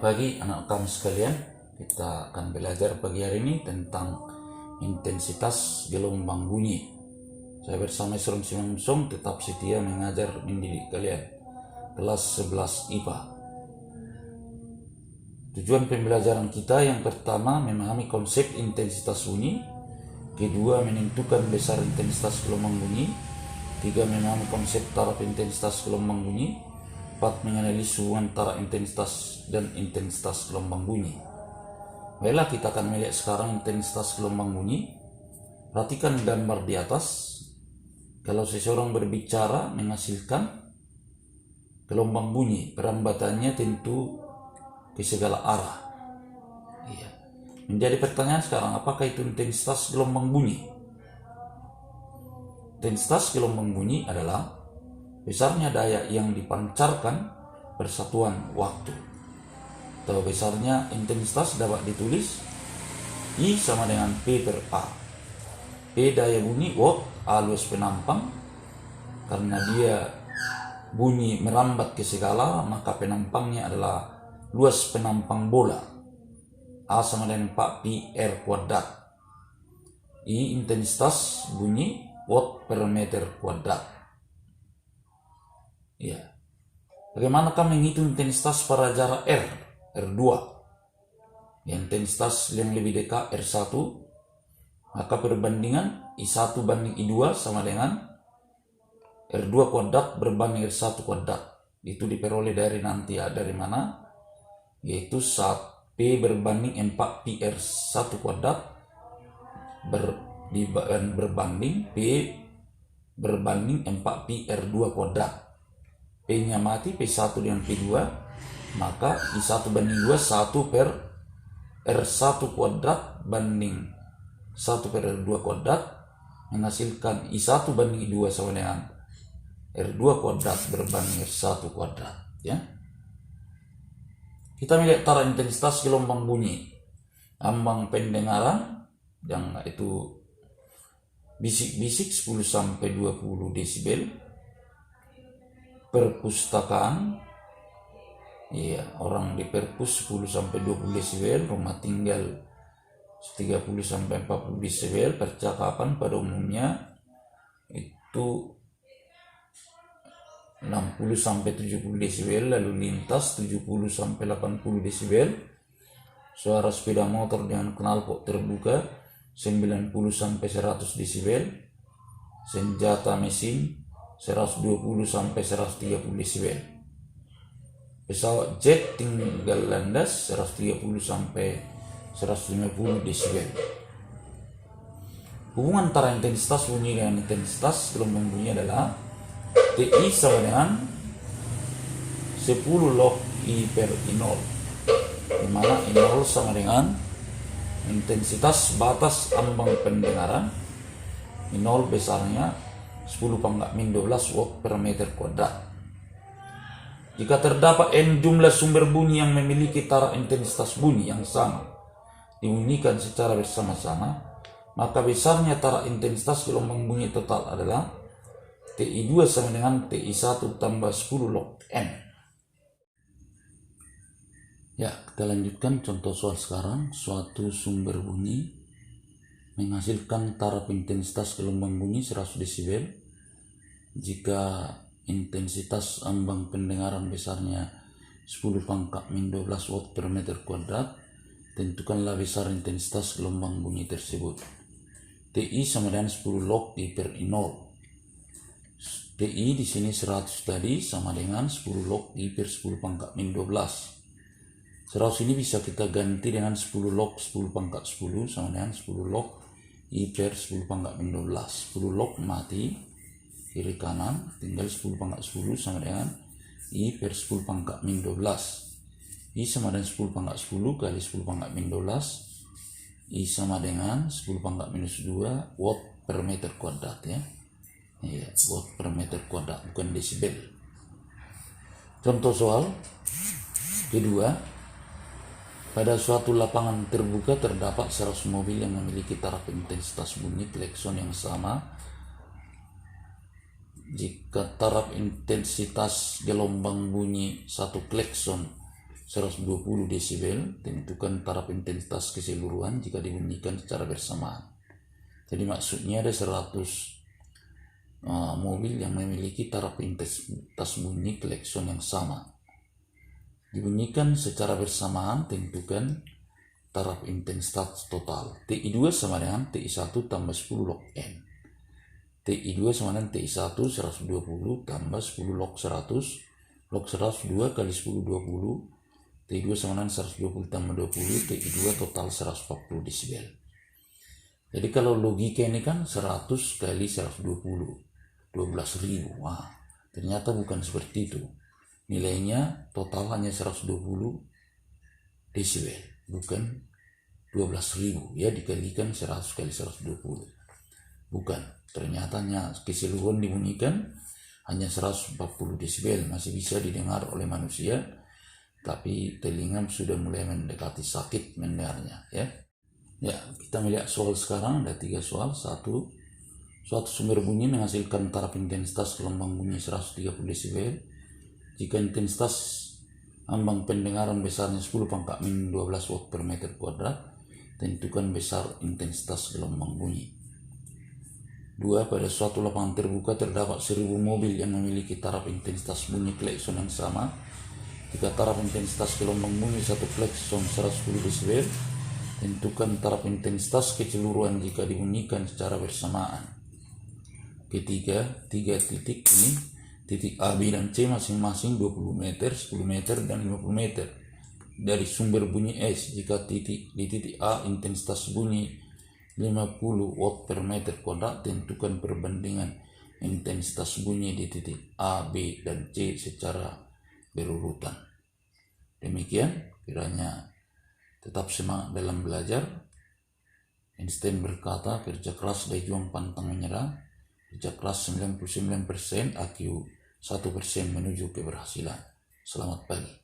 pagi anak kami sekalian. Kita akan belajar pagi hari ini tentang intensitas gelombang bunyi. Saya bersama Isron Simonsong tetap setia mengajar mendidik kalian. Kelas 11 IPA. Tujuan pembelajaran kita yang pertama memahami konsep intensitas bunyi, kedua menentukan besar intensitas gelombang bunyi, tiga memahami konsep taraf intensitas gelombang bunyi, empat menganalisis hubungan antara intensitas dan intensitas gelombang bunyi. Baiklah, kita akan melihat sekarang intensitas gelombang bunyi. Perhatikan gambar di atas. Kalau seseorang berbicara menghasilkan gelombang bunyi, perambatannya tentu ke segala arah. Menjadi pertanyaan sekarang, apakah itu intensitas gelombang bunyi? Intensitas gelombang bunyi adalah besarnya daya yang dipancarkan persatuan waktu. Atau besarnya intensitas dapat ditulis I sama dengan P per A. P daya bunyi watt, A luas penampang. Karena dia bunyi merambat ke segala, maka penampangnya adalah luas penampang bola. A sama dengan 4 pi R kuadrat. I intensitas bunyi watt per meter kuadrat. Bagaimanakah menghitung intensitas pada jarak R2? Intensitas yang lebih dekat R1, maka perbandingan I1 banding I2 sama dengan R2 kuadrat berbanding R1 kuadrat. Itu diperoleh dari dari mana? Yaitu saat P berbanding 4 pi R1 kuadrat berbanding P berbanding 4 pi R2 kuadrat. P-nya mati, P1 dengan P2, maka I1 banding 2, 1 per R1 kuadrat banding 1 per R2 kuadrat menghasilkan I1 banding I2 sama dengan R2 kuadrat berbanding R1 kuadrat. Kita melihat tara intensitas gelombang bunyi. Ambang pendengaran yang itu bisik-bisik 10 sampai 20 desibel. Perpustakaan, orang di perpus 10 sampai 20 desibel, rumah tinggal 30 sampai 40 desibel, percakapan pada umumnya itu 60 sampai 70 desibel, lalu lintas 70 sampai 80 desibel, suara sepeda motor dengan knalpot terbuka 90 sampai 100 desibel, senjata mesin 120 sampai 130 desibel. Pesawat jet tinggal landas 130 sampai 150 desibel. Hubungan antara intensitas bunyi dengan intensitas gelombang bunyi adalah TI sama dengan 10 log I per I0, di mana I0 sama dengan intensitas batas ambang pendengaran. I0 besarnya 10 pangkat min 12 watt per meter kuadrat. Jika terdapat N jumlah sumber bunyi yang memiliki tara intensitas bunyi yang sama dibunyikan secara bersama-sama, maka besarnya tara intensitas gelombang bunyi total adalah TI2 sama dengan TI1 tambah 10 log N. Kita lanjutkan contoh soal sekarang. Suatu sumber bunyi menghasilkan taraf intensitas gelombang bunyi 100 desibel. Jika intensitas ambang pendengaran besarnya 10 pangkat min 12 watt per meter kuadrat, tentukanlah besar intensitas gelombang bunyi tersebut. TI sama dengan 10 log I per I0. TI di sini 100 tadi sama dengan 10 log I per 10 pangkat min 12. 100 ini bisa kita ganti dengan 10 log 10 pangkat 10 sama dengan 10 log I per 10 pangkat min 12. 10 log mati, kiri kanan tinggal 10 pangkat 10 sama dengan I per 10 pangkat min 12. I sama dengan 10 pangkat 10 kali 10 pangkat min 12. I sama dengan 10 pangkat minus 2 watt per meter kuadrat watt per meter kuadrat, bukan desibel. Contoh soal kedua. Pada suatu lapangan terbuka terdapat 100 mobil yang memiliki taraf intensitas bunyi klakson yang sama. Jika taraf intensitas gelombang bunyi satu klakson 120 desibel, tentukan taraf intensitas keseluruhan jika dibunyikan secara bersamaan. Jadi maksudnya ada 100 mobil yang memiliki taraf intensitas bunyi klakson yang sama. Dibunyikan secara bersamaan, tentukan taraf intensitas total. TI2 sama dengan TI1 tambah 10 log N. TI2 sama dengan TI1 120 tambah 10 log 100. Log 100 2 kali 10 20. TI2 sama dengan 120 tambah 20. TI2 total 140 desibel. Jadi kalau logika ini kan 100 kali 120. 12.000. Wah, ternyata bukan seperti itu. Nilainya total hanya 120 desibel, bukan 12.000 ya, dikalikan 100 kali 120. Bukan, ternyata hanya keseluruhan dibunyikan hanya 140 desibel, masih bisa didengar oleh manusia, tapi telinga sudah mulai mendekati sakit mendengarnya ya. Ya, kita melihat soal sekarang, ada 3 soal. 1. Suatu sumber bunyi menghasilkan taraf intensitas gelombang bunyi 130 desibel. Jika intensitas ambang pendengaran besarnya 10 pangkat min 12 watt per meter kuadrat, tentukan besar intensitas gelombang bunyi. 2. Pada suatu lapangan terbuka terdapat 1000 mobil yang memiliki taraf intensitas bunyi klakson yang sama. Jika taraf intensitas gelombang bunyi satu klakson 110 desibel, tentukan taraf intensitas keseluruhan jika dibunyikan secara bersamaan. Ketiga, 3 titik ini, titik A, B, dan C masing-masing 20 meter, 10 meter, dan 50 meter dari sumber bunyi S. Jika di titik A intensitas bunyi 50 watt per meter kuadrat, tentukan perbandingan intensitas bunyi di titik A, B, dan C secara berurutan. Demikian, kiranya tetap semangat dalam belajar. Einstein berkata, kerja keras dan juang pantang menyerah. Kerja keras 99%, IQ 1% menuju keberhasilan. Selamat pagi.